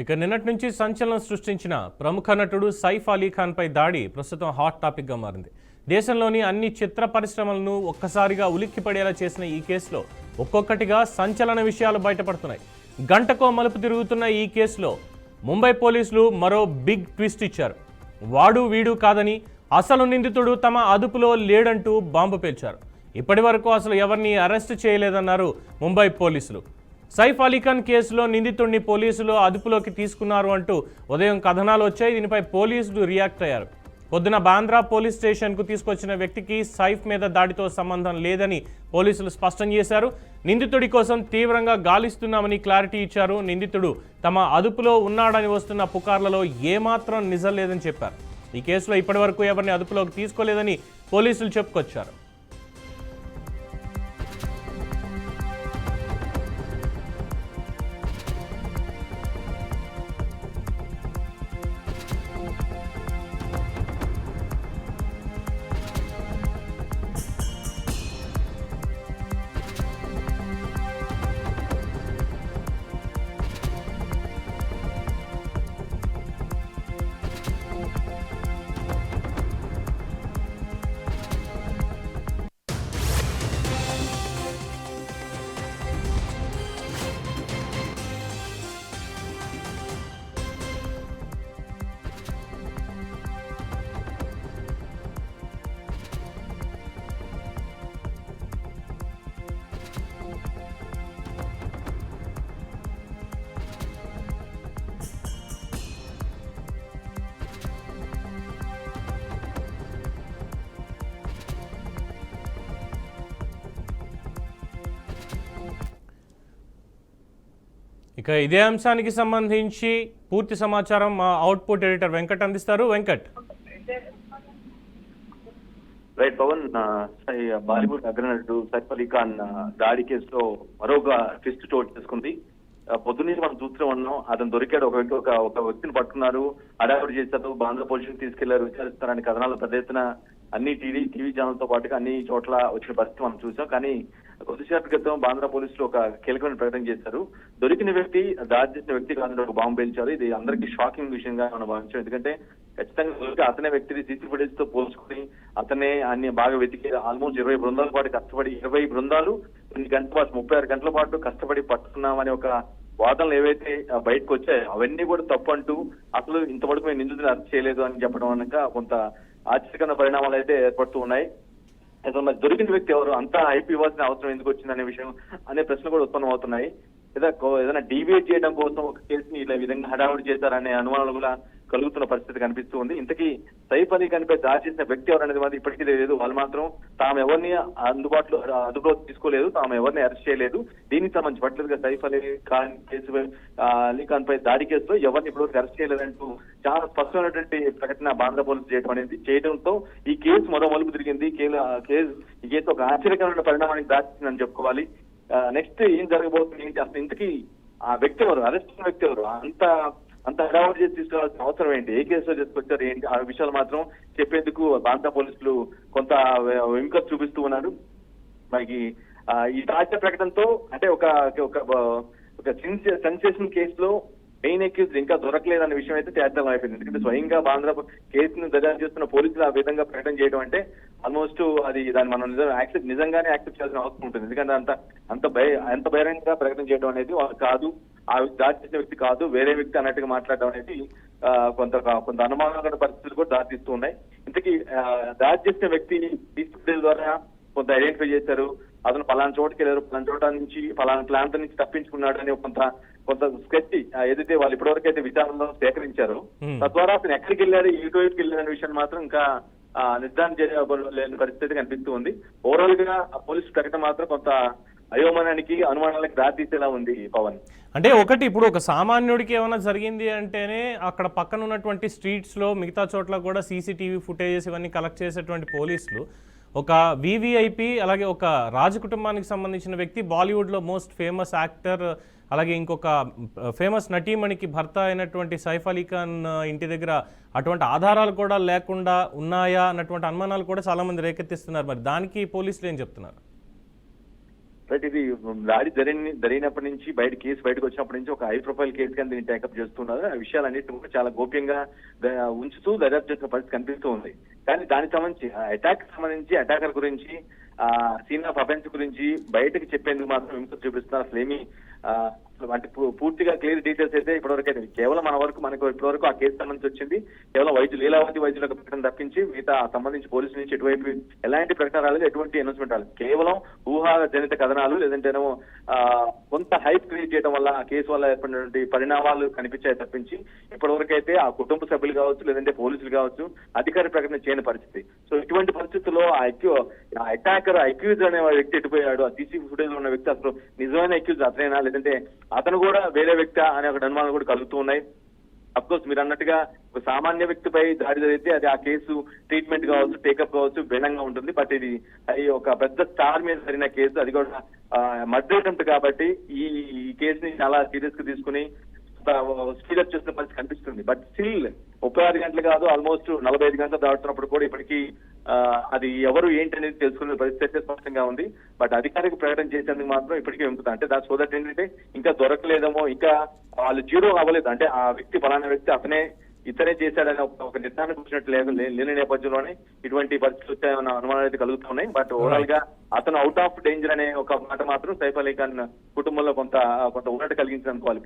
ఇక నిన్నటి నుంచి సంచలనం సృష్టించిన ప్రముఖ నటుడు సైఫ్ అలీ ఖాన్ పై దాడి ప్రస్తుతం హాట్ టాపిక్ గా మారింది. దేశంలోని అన్ని చిత్ర పరిశ్రమలను ఒక్కసారిగా ఉలిక్కిపడేలా చేసిన ఈ కేసులో ఒక్కొక్కటిగా సంచలన విషయాలు బయటపడుతున్నాయి. గంటకో మలుపు తిరుగుతున్న ఈ కేసులో ముంబై పోలీసులు మరో బిగ్ ట్విస్ట్ ఇచ్చారు. వాడు వీడు కాదని, అసలు నిందితుడు తమ అదుపులో లేడంటూ బాంబు పేల్చారు. ఇప్పటి వరకు అసలు ఎవరిని అరెస్ట్ చేయలేదన్నారు ముంబై పోలీసులు. సైఫ్ అలీ ఖాన్ కేసులో నిందితుడిని పోలీసులు అదుపులోకి తీసుకున్నారు అంటూ ఉదయం కథనాలు వచ్చాయి. దీనిపై పోలీసులు రియాక్ట్ అయ్యారు. పొద్దున బాంద్రా పోలీస్ స్టేషన్కు తీసుకొచ్చిన వ్యక్తికి సైఫ్ మీద దాడితో సంబంధం లేదని పోలీసులు స్పష్టం చేశారు. నిందితుడి కోసం తీవ్రంగా గాలిస్తున్నామని క్లారిటీ ఇచ్చారు. నిందితుడు తమ అదుపులో ఉన్నాడని వస్తున్న పుకార్లలో ఏమాత్రం నిజం లేదని చెప్పారు. ఈ కేసులో ఇప్పటివరకు ఎవరిని అదుపులోకి తీసుకోలేదని పోలీసులు చెప్పుకొచ్చారు. ఇక ఇదే అంశానికి సంబంధించి పూర్తి సమాచారం మా అవుట్పుట్ ఎడిటర్ వెంకట్ అందిస్తారు. వెంకట్. రైట్ పవన్, బాలీవుడ్ అగ్రనటుడు సైఫ్ అలీ ఖాన్ దాడి కేసులో మరొక ట్విస్ట్ చోటు చేసుకుంది. పొద్దున్నే మనం చూస్తూ ఉన్నాం, అతను దొరికాడు. ఒక వ్యక్తిని పట్టుకున్నారు, అడావిడి చేశారు, బాంద్రా పోలీసులు తీసుకెళ్లారు, విచారిస్తారని కథనాలు పెద్ద ఎత్తున అన్ని టీవీ ఛానల్ తో పాటుగా అన్ని చోట్ల వచ్చిన పరిస్థితి మనం చూసాం. కానీ కొద్దిసేపటి క్రితం బాంద్రా పోలీసులు ఒక కీలకమైన ప్రకటన చేశారు. దొరికిన వ్యక్తి, దాడి చేసిన వ్యక్తి కాదని ఒక బాంబు పేల్చారు. ఇది అందరికీ షాకింగ్ విషయంగా మనం భావించాం. ఎందుకంటే ఖచ్చితంగా అతనే వ్యక్తిని సీసీ ఫుటేజ్ తో పోల్చుకుని అతనే అన్ని బాగా వెతికి ఆల్మోస్ట్ 20 బృందాల పాటు కష్టపడి 20 బృందాలు కొన్ని గంటల పాటు 36 గంటల పాటు కష్టపడి పట్టుకున్నామని ఒక వాదనలు ఏవైతే బయటకు వచ్చాయో అవన్నీ కూడా తప్పు అంటూ అసలు ఇంతవరకు మేము నిందితులు అరెస్ట్ చేయలేదు అని చెప్పడం అనక కొంత ఆశ్చర్యకరమైన పరిణామాలు అయితే ఏర్పడుతూ ఉన్నాయి. అసలు మరి దొరికిన వ్యక్తి ఎవరు, అంతా ఐపీ ఇవ్వాల్సిన అవసరం ఎందుకు వచ్చిందనే విషయం అనే ప్రశ్నలు కూడా ఉత్పన్నం అవుతున్నాయి. ఏదైనా డీవియేట్ చేయడం కోసం ఒక కేసుని ఇలా విధంగా హడావుడి చేశారనే అనుమానాలు కూడా కలుగుతున్న పరిస్థితి కనిపిస్తూ ఉంది. ఇంతకీ సైఫ్ అలీ ఖాన్ పై దాడి చేసిన వ్యక్తి ఎవరనేది మాత్రం ఇప్పటికీ తెలియదు. వాళ్ళు మాత్రం తాము ఎవరిని అదుపులో తీసుకోలేదు, తాము ఎవరిని అరెస్ట్ చేయలేదు. దీనికి సంబంధించి పట్టిగా సైఫ్ అలీ ఖాన్ అలీ ఖాన్ పై దాడి కేసులో ఎవరిని ఇప్పుడు అరెస్ట్ చేయలేదంటూ చాలా స్పష్టమైనటువంటి ప్రకటన బాంద్రా పోలీసులు చేయడంతో ఈ కేసు మరో మలుపు తిరిగింది. ఈ కేసు ఒక ఆశ్చర్యకరమైన పరిణామానికి దాచిందని చెప్పుకోవాలి. నెక్స్ట్ ఏం జరగబోతుంది, ఏంటి అసలు ఇంతకీ ఆ వ్యక్తి ఎవరు, అరెస్ట్ చేసిన వ్యక్తి ఎవరు, అంత హడావుడి చేసి తీసుకురావాల్సిన అవసరం ఏంటి, ఏ కేసులో తీసుకొచ్చారు ఏంటి, ఆ విషయాలు మాత్రం చెప్పేందుకు బాంద్రా పోలీసులు కొంత విముఖత చూపిస్తూ ఉన్నారు. మనకి ఈ తాజా ప్రకటనతో అంటే ఒక సెన్సేషన్ కేసులో మెయిన్ అక్యూజ్ ఇంకా దొరకలేదన్న విషయం అయితే తేటం అయిపోయింది. ఎందుకంటే స్వయంగా బాంద్రా కేసును దర్యాప్తు చేస్తున్న పోలీసులు ఆ విధంగా ప్రకటన చేయడం అంటే ఆల్మోస్ట్ దాన్ని మనం నిజంగానే యాక్సెప్ట్ చేయాల్సిన అవసరం ఉంటుంది. ఎందుకంటే అంత బహిరంగంగా ప్రకటన చేయడం అనేది వాళ్ళు కాదు, ఆ దాడి చేసిన వ్యక్తి కాదు, వేరే వ్యక్తి అన్నట్టుగా మాట్లాడడం అనేది కొంత అనుమానకర పరిస్థితులు కూడా దారితీస్తూ ఉన్నాయి. ఇంతకీ దాడి చేసిన వ్యక్తి సీసీ ద్వారా కొంత ఐడెంటిఫై చేశారు. అతను పలానా చోటుకి వెళ్ళారు, పలానా చోట నుంచి పలానా ప్రాంతం నుంచి తప్పించుకున్నాడు అని కొంత స్కెచ్ ఏదైతే వాళ్ళు ఇప్పటివరకు అయితే విచారణలో సేకరించారో తద్వారా అతను ఎక్కడికి వెళ్ళారు, వైపుకి వెళ్ళిన విషయం మాత్రం ఇంకా నిర్ధారణ లేని పరిస్థితి కనిపిస్తూ ఉంది. ఓవరాల్ గా పోలీసు ప్రకటన మాత్రం కొంత అయోమయానికి అనుమానాలకు దారితీసేలా ఉంది. పవన్, అంటే ఇప్పుడు ఒక సామాన్యుడికి ఏమైనా జరిగింది అంటేనే అక్కడ పక్కన ఉన్నటువంటి స్ట్రీట్స్ లో మిగతా చోట్ల కూడా సీసీటీవీ ఫుటేజెస్ ఇవన్నీ కలెక్ట్ చేసేటువంటి పోలీసులు ఒక వివిఐపి అలాగే ఒక రాజ కుటుంబానికి సంబంధించిన వ్యక్తి, బాలీవుడ్లో మోస్ట్ ఫేమస్ యాక్టర్, అలాగే ఇంకొక ఫేమస్ నటీమణికి భర్త అయినటువంటి సైఫ్ అలీ ఖాన్ ఇంటి దగ్గర అటువంటి ఆధారాలు కూడా లేకుండా ఉన్నాయా అన్నటువంటి అనుమానాలు కూడా చాలామంది రేకెత్తిస్తున్నారు. మరి దానికి పోలీసులు ఏం చెప్తున్నారు? రైట్. ఇది దాడి జరిగినప్పటి నుంచి కేసు బయటకు వచ్చినప్పటి నుంచి ఒక హై ప్రొఫైల్ కేసు కింద దీన్ని టేకప్ చేస్తున్నారు. ఆ విషయాలన్నింటినీ కూడా చాలా గోప్యంగా ఉంచుతూ దర్యాప్తు చేసిన పరిస్థితి కనిపిస్తూ ఉంది. కానీ దానికి సంబంధించి అటాక్ సంబంధించి అటాకర్ గురించి సీన్ ఆఫ్ అఫెన్స్ గురించి బయటకు చెప్పేందుకు మాత్రం విముఖత చూపిస్తున్నారు. అసలు ఏమి అంటే పూర్తిగా క్లియర్ డీటెయిల్స్ అయితే ఇప్పటివరకు అయితే కేవలం మనకు ఇప్పటివరకు ఆ కేసు సంబంధించి వచ్చింది కేవలం లీలావతి వైద్యులకు ప్రకటన తప్పించి మిగతా సంబంధించి పోలీసుల నుంచి ఎటువంటి ఎలాంటి ప్రకటన రాలేదు, ఎటువంటి అనౌన్స్మెంట్ రాలేదు. కేవలం ఊహాజనిత కథనాలు లేదంటేనేమో కొంత హైప్ క్రియేట్ చేయడం వల్ల ఆ కేసు వల్ల ఏర్పడినటువంటి పరిణామాలు కనిపించాయి తప్పించి ఇప్పటివరకు అయితే ఆ కుటుంబ సభ్యులు కావచ్చు లేదంటే పోలీసులు కావచ్చు అధికార ప్రకటన చేయని పరిస్థితి. సో ఇటువంటి పరిస్థితుల్లో ఆ అటాకర్ అక్యూజ్ అనే వ్యక్తి ఎటుపోయాడు, ఆ సీసీ ఫుటేజ్ లో ఉన్న వ్యక్తి అసలు నిజమైన అక్యూజ్ అతనేనా లేదంటే అతను కూడా వేరే వ్యక్తి అనే ఒక అనుమానాలు కూడా కలుగుతూ ఉన్నాయి. అఫ్కోర్స్ మీరు అన్నట్టుగా ఒక సామాన్య వ్యక్తిపై దాడి జరిగితే అది ఆ కేసు ట్రీట్మెంట్ కావచ్చు టేకప్ కావచ్చు భిన్నంగా ఉంటుంది. బట్ ఇది ఒక పెద్ద స్టార్ మీద జరిగిన కేసు, అది కూడా మర్డర్ అటెంప్ట్ కాబట్టి ఈ కేసుని చాలా సీరియస్ గా తీసుకుని స్పీడప్ చేసిన పరిస్థితి కనిపిస్తుంది. బట్ స్టిల్ 36 గంటలు కాదు ఆల్మోస్ట్ 45 గంటలు దాటుతున్నప్పుడు కూడా ఇప్పటికీ అది ఎవరు ఏంటి అనేది తెలుసుకునే పరిస్థితి అయితే స్పష్టంగా ఉంది. బట్ అధికారిక ప్రకటన చేసేందుకు మాత్రం ఇప్పటికీ ఉంటుంది. అంటే దాని సోదరు ఏంటంటే ఇంకా దొరకలేదేమో, ఇంకా వాళ్ళు జీరో అవ్వలేదు, అంటే ఆ వ్యక్తి ఫలానా వ్యక్తి ఇతనే చేశాడని ఒక నిర్ధారణకు వచ్చినట్టు లేని నేపథ్యంలోనే ఇటువంటి పరిస్థితులు వచ్చాయన్న అనుమానాలు అయితే కలుగుతూ ఉన్నాయి. బట్ ఓవరాల్ గా అతను అవుట్ ఆఫ్ డేంజర్ అనే ఒక మాట మాత్రం సైఫ్ అలీ ఖాన్ కుటుంబంలో కొంత ఊరట కలిగించింది అనుకోవాలి.